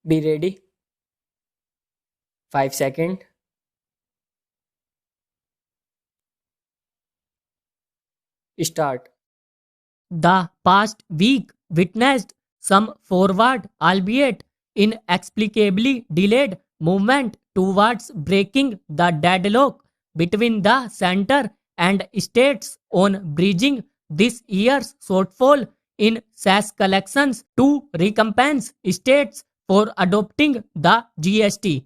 Be ready. 5 seconds. Start. The past week witnessed some forward, albeit inexplicably delayed, movement towards breaking the deadlock between the center and states on bridging this year's shortfall in SAS collections to recompense states for adopting the GST.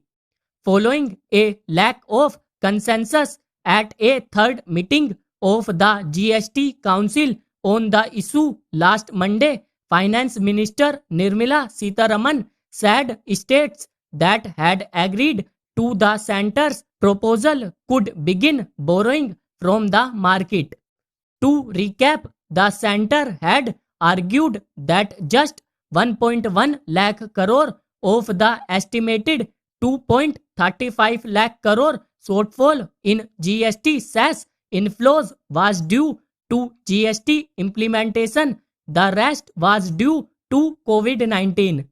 Following a lack of consensus at a third meeting of the GST Council on the issue last Monday, Finance Minister Nirmala Sitharaman said states that had agreed to the center's proposal could begin borrowing from the market. To recap, the center had argued that just 1.1 lakh crore of the estimated 2.35 lakh crore shortfall in GST SAS inflows was due to GST implementation. The rest was due to COVID-19.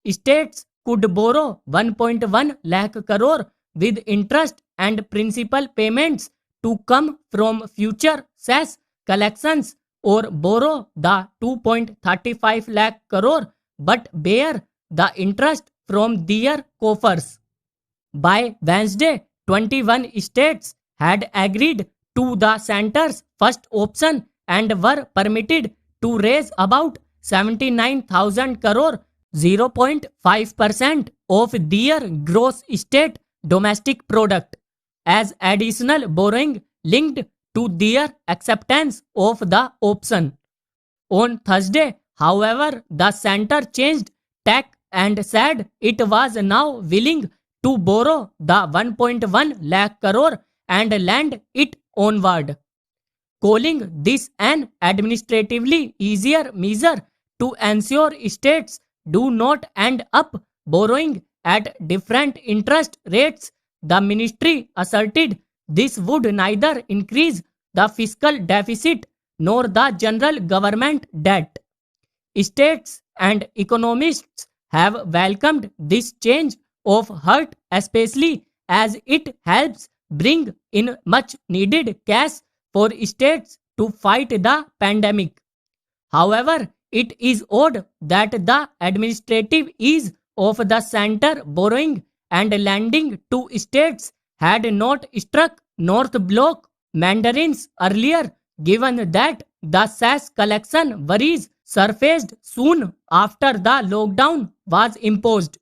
States could borrow 1.1 lakh crore with interest and principal payments to come from future SAS collections or borrow the 2.35 lakh crore but bear the interest from their coffers. By Wednesday, 21 states had agreed to the center's first option and were permitted to raise about 79,000 crore, 0.5% of their gross state domestic product, as additional borrowing linked to their acceptance of the option. On Thursday, however, the center changed tack and said it was now willing to borrow the 1.1 lakh crore and lend it onward, calling this an administratively easier measure to ensure states do not end up borrowing at different interest rates. The ministry asserted this would neither increase the fiscal deficit nor the general government debt. States and economists have welcomed this change of heart, especially as it helps bring in much needed cash for states to fight the pandemic. However, it is odd that the administrative ease of the center borrowing and lending to states had not struck North Bloc mandarins earlier, given that the SAS collection worries surfaced soon after the lockdown was imposed.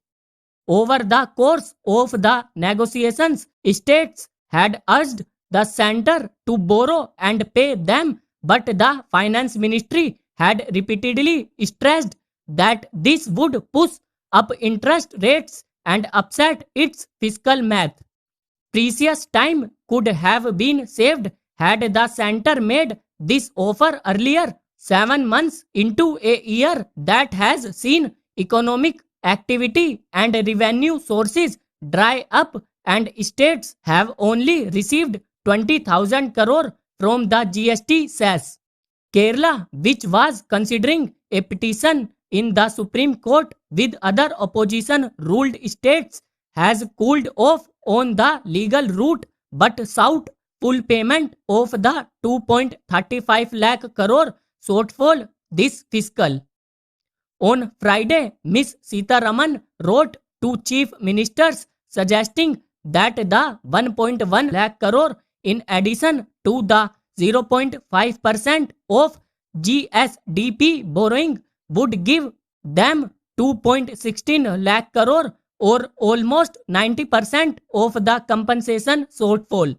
Over the course of the negotiations, states had urged the center to borrow and pay them, but the finance ministry had repeatedly stressed that this would push up interest rates and upset its fiscal math. Precious time could have been saved had the center made this offer earlier, 7 months into a year that has seen economic activity and revenue sources dry up and states have only received 20,000 crore from the GST SAS. Kerala, which was considering a petition in the Supreme Court with other opposition ruled states, has cooled off on the legal route but sought full payment of the 2.35 lakh crore shortfall this fiscal. On Friday, Ms. Sitharaman wrote to chief ministers suggesting that the 1.1 lakh crore in addition to the 0.5% of GSDP borrowing would give them 2.16 lakh crore or almost 90% of the compensation shortfall.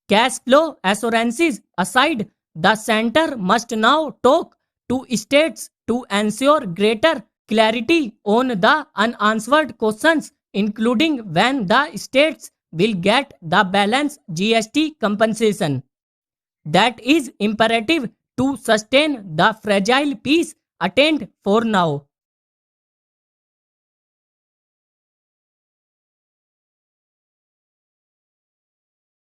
Cash flow assurances aside, the center must now talk to states to ensure greater clarity on the unanswered questions, including when the states will get the balance GST compensation. That is imperative to sustain the fragile peace attained for now.